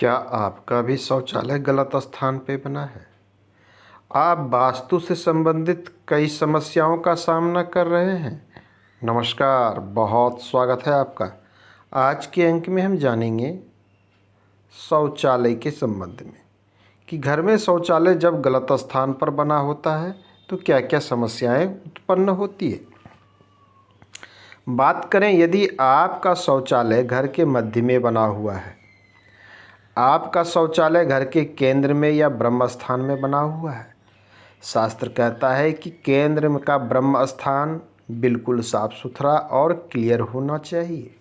क्या आपका भी शौचालय गलत स्थान पे बना है? आप वास्तु से संबंधित कई समस्याओं का सामना कर रहे हैं। नमस्कार, बहुत स्वागत है आपका। आज के अंक में हम जानेंगे शौचालय के संबंध में कि घर में शौचालय जब गलत स्थान पर बना होता है तो क्या क्या समस्याएं उत्पन्न होती है। बात करें यदि आपका शौचालय घर के मध्य में बना हुआ है, आपका शौचालय घर के केंद्र में या ब्रह्म स्थान में बना हुआ है। शास्त्र कहता है कि केंद्र का ब्रह्म स्थान बिल्कुल साफ सुथरा और क्लियर होना चाहिए।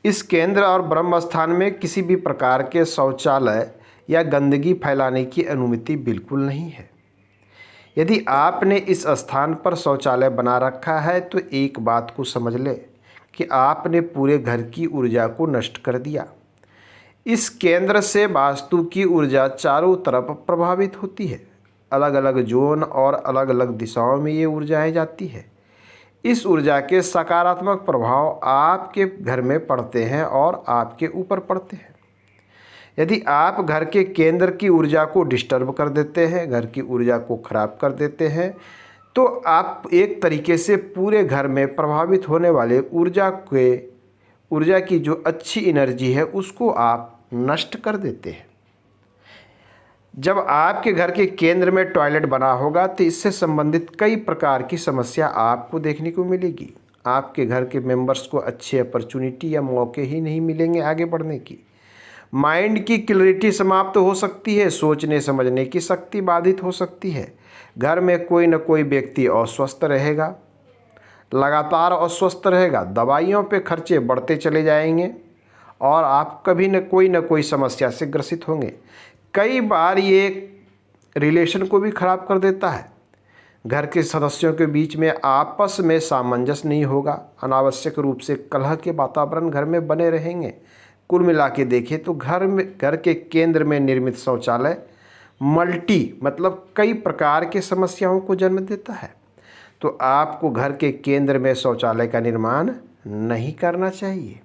इस केंद्र और ब्रह्म स्थान में किसी भी प्रकार के शौचालय या गंदगी फैलाने की अनुमति बिल्कुल नहीं है। यदि आपने इस स्थान पर शौचालय बना रखा है तो एक बात को समझ ले कि आपने पूरे घर की ऊर्जा को नष्ट कर दिया। इस केंद्र से वास्तु की ऊर्जा चारों तरफ प्रभावित होती है। अलग अलग जोन और अलग अलग दिशाओं में ये ऊर्जाएं जाती है। इस ऊर्जा के सकारात्मक प्रभाव आपके घर में पड़ते हैं और आपके ऊपर पड़ते हैं। यदि आप घर के केंद्र की ऊर्जा को डिस्टर्ब कर देते हैं, घर की ऊर्जा को खराब कर देते हैं, तो आप एक तरीके से पूरे घर में प्रभावित होने वाले ऊर्जा की जो अच्छी एनर्जी है उसको आप नष्ट कर देते हैं। जब आपके घर के केंद्र में टॉयलेट बना होगा तो इससे संबंधित कई प्रकार की समस्या आपको देखने को मिलेगी। आपके घर के मेंबर्स को अच्छे अपॉर्चुनिटी या मौके ही नहीं मिलेंगे आगे बढ़ने की। माइंड की क्लैरिटी समाप्त हो सकती है, सोचने समझने की शक्ति बाधित हो सकती है। घर में कोई न कोई व्यक्ति अस्वस्थ रहेगा, लगातार अस्वस्थ रहेगा, दवाइयों पे खर्चे बढ़ते चले जाएंगे और आप कभी न कोई समस्या से ग्रसित होंगे। कई बार ये रिलेशन को भी खराब कर देता है। घर के सदस्यों के बीच में आपस में सामंजस्य नहीं होगा। अनावश्यक रूप से कलह के वातावरण घर में बने रहेंगे। कुल मिला के देखें तो घर के केंद्र में निर्मित शौचालय मतलब कई प्रकार के समस्याओं को जन्म देता है। तो आपको घर के केंद्र में शौचालय का निर्माण नहीं करना चाहिए।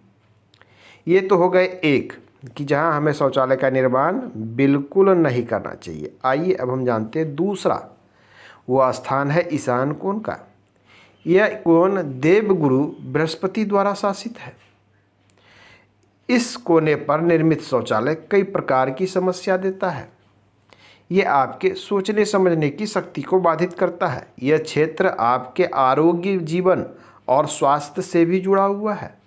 ये तो हो गए एक कि जहां हमें शौचालय का निर्माण बिल्कुल नहीं करना चाहिए। आइए अब हम जानते हैं दूसरा, वो स्थान है ईशान कोण का। यह कोण देवगुरु बृहस्पति द्वारा शासित है। इस कोने पर निर्मित शौचालय कई प्रकार की समस्या देता है। ये आपके सोचने समझने की शक्ति को बाधित करता है। यह क्षेत्र आपके आरोग्य, जीवन और स्वास्थ्य से भी जुड़ा हुआ है।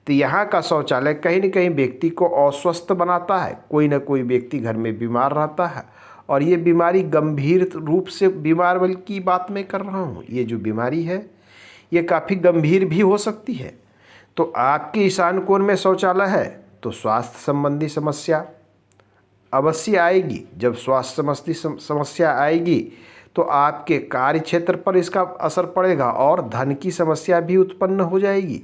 तो यहाँ का शौचालय कहीं न कहीं व्यक्ति को अस्वस्थ बनाता है। कोई न कोई व्यक्ति घर में बीमार रहता है और ये बीमारी गंभीर रूप से बीमार की बात मैं कर रहा हूँ। ये जो बीमारी है ये काफ़ी गंभीर भी हो सकती है। तो आपके ईशान कोण में शौचालय है तो स्वास्थ्य संबंधी समस्या अवश्य आएगी। जब स्वास्थ्य संबंधी समस्या आएगी तो आपके कार्य क्षेत्र पर इसका असर पड़ेगा और धन की समस्या भी उत्पन्न हो जाएगी।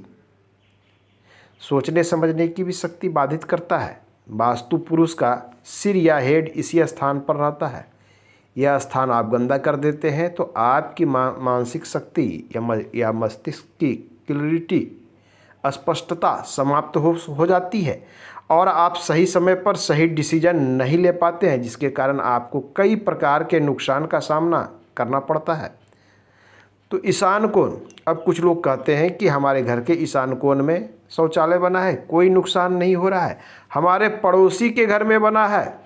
सोचने समझने की भी शक्ति बाधित करता है। वास्तु पुरुष का सिर या हेड इसी स्थान पर रहता है। यह स्थान आप गंदा कर देते हैं तो आपकी मानसिक शक्ति या मस्तिष्क की क्लैरिटी, स्पष्टता समाप्त हो जाती है और आप सही समय पर सही डिसीजन नहीं ले पाते हैं, जिसके कारण आपको कई प्रकार के नुकसान का सामना करना पड़ता है। तो ईशान कोण, अब कुछ लोग कहते हैं कि हमारे घर के ईशान कोण में शौचालय बना है, कोई नुकसान नहीं हो रहा है, हमारे पड़ोसी के घर में बना है।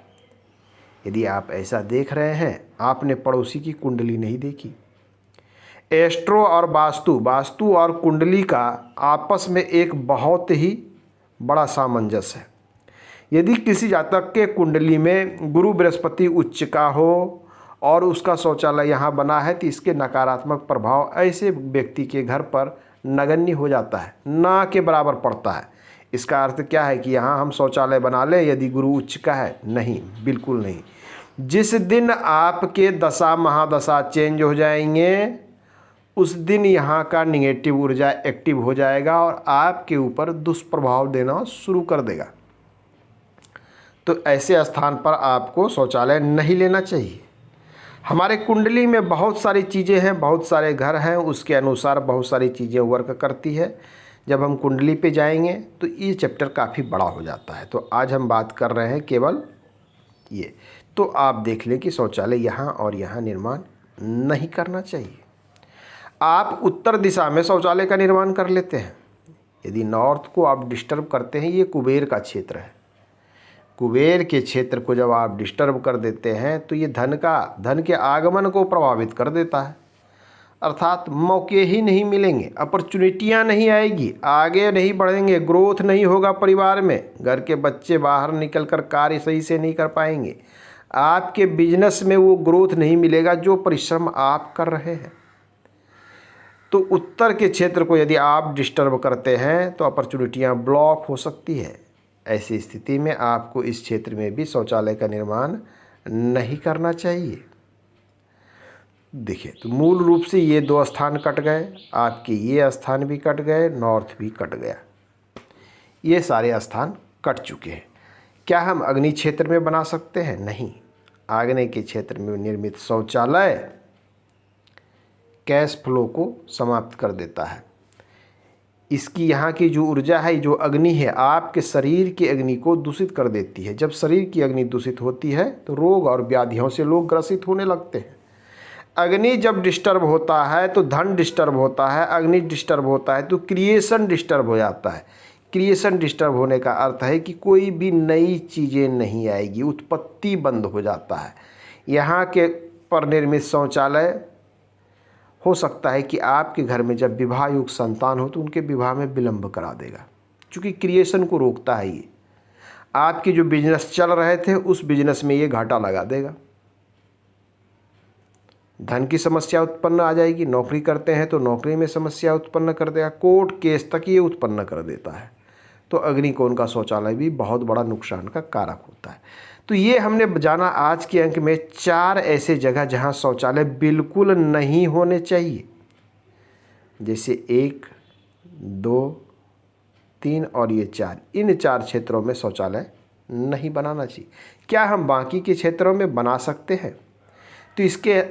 यदि आप ऐसा देख रहे हैं, आपने पड़ोसी की कुंडली नहीं देखी। एस्ट्रो और वास्तु और कुंडली का आपस में एक बहुत ही बड़ा सामंजस्य है। यदि किसी जातक के कुंडली में गुरु बृहस्पति उच्च का हो और उसका शौचालय यहाँ बना है तो इसके नकारात्मक प्रभाव ऐसे व्यक्ति के घर पर नगण्य हो जाता है, ना के बराबर पड़ता है। इसका अर्थ क्या है कि यहाँ हम शौचालय बना लें यदि गुरु उच्च का है? नहीं, बिल्कुल नहीं। जिस दिन आपके दशा महादशा चेंज हो जाएंगे उस दिन यहाँ का निगेटिव ऊर्जा एक्टिव हो जाएगा और आपके ऊपर दुष्प्रभाव देना शुरू कर देगा। तो ऐसे स्थान पर आपको शौचालय नहीं लेना चाहिए। हमारे कुंडली में बहुत सारी चीज़ें हैं, बहुत सारे घर हैं, उसके अनुसार बहुत सारी चीज़ें वर्क करती है। जब हम कुंडली पे जाएंगे तो ये चैप्टर काफ़ी बड़ा हो जाता है। तो आज हम बात कर रहे हैं केवल ये। तो आप देख लें कि शौचालय यहाँ और यहाँ निर्माण नहीं करना चाहिए। आप उत्तर दिशा में शौचालय का निर्माण कर लेते हैं। यदि नॉर्थ को आप डिस्टर्ब करते हैं, ये कुबेर का क्षेत्र है, कुबेर के क्षेत्र को जब आप डिस्टर्ब कर देते हैं तो ये धन के आगमन को प्रभावित कर देता है। अर्थात मौके ही नहीं मिलेंगे, अपॉर्चुनिटियाँ नहीं आएगी, आगे नहीं बढ़ेंगे, ग्रोथ नहीं होगा परिवार में, घर के बच्चे बाहर निकल कर कार्य सही से नहीं कर पाएंगे, आपके बिजनेस में वो ग्रोथ नहीं मिलेगा जो परिश्रम आप कर रहे हैं। तो उत्तर के क्षेत्र को यदि आप डिस्टर्ब करते हैं तो अपॉर्चुनिटियाँ ब्लॉक हो सकती है। ऐसी स्थिति में आपको इस क्षेत्र में भी शौचालय का निर्माण नहीं करना चाहिए। देखिए, तो मूल रूप से ये 2 स्थान कट गए, आपके ये स्थान भी कट गए, नॉर्थ भी कट गया, ये सारे स्थान कट चुके हैं। क्या हम अग्नि क्षेत्र में बना सकते हैं? नहीं। आग्नेय के क्षेत्र में निर्मित शौचालय कैश फ्लो को समाप्त कर देता है। इसकी यहाँ की जो ऊर्जा है, जो अग्नि है, आपके शरीर की अग्नि को दूषित कर देती है। जब शरीर की अग्नि दूषित होती है तो रोग और व्याधियों से लोग ग्रसित होने लगते हैं। अग्नि जब डिस्टर्ब होता है तो धन डिस्टर्ब होता है, अग्नि डिस्टर्ब होता है तो क्रिएशन डिस्टर्ब हो जाता है। क्रिएशन डिस्टर्ब होने का अर्थ है कि कोई भी नई चीज़ें नहीं आएगी, उत्पत्ति बंद हो जाता है। यहाँ के पर निर्मित शौचालय हो सकता है कि आपके घर में जब विवाह युक्त संतान हो तो उनके विवाह में विलंब करा देगा, क्योंकि क्रिएशन को रोकता है। ये आपके जो बिजनेस चल रहे थे उस बिजनेस में ये घाटा लगा देगा। धन की समस्या उत्पन्न आ जाएगी, नौकरी करते हैं तो नौकरी में समस्या उत्पन्न कर देगा, कोर्ट केस तक ये उत्पन्न कर देता है। तो अग्निकोण का शौचालय भी बहुत बड़ा नुकसान का कारक होता है। तो ये हमने जाना आज के अंक में 4 ऐसे जगह जहाँ शौचालय बिल्कुल नहीं होने चाहिए, जैसे 1, 2, 3 और ये 4। इन 4 क्षेत्रों में शौचालय नहीं बनाना चाहिए। क्या हम बाकी के क्षेत्रों में बना सकते हैं? तो इसके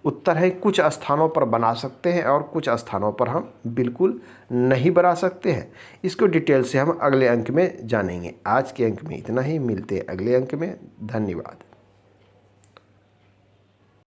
उत्तर है कुछ स्थानों पर बना सकते हैं और कुछ स्थानों पर हम बिल्कुल नहीं बना सकते हैं। इसको डिटेल से हम अगले अंक में जानेंगे। आज के अंक में इतना ही, मिलते हैं अगले अंक में। धन्यवाद।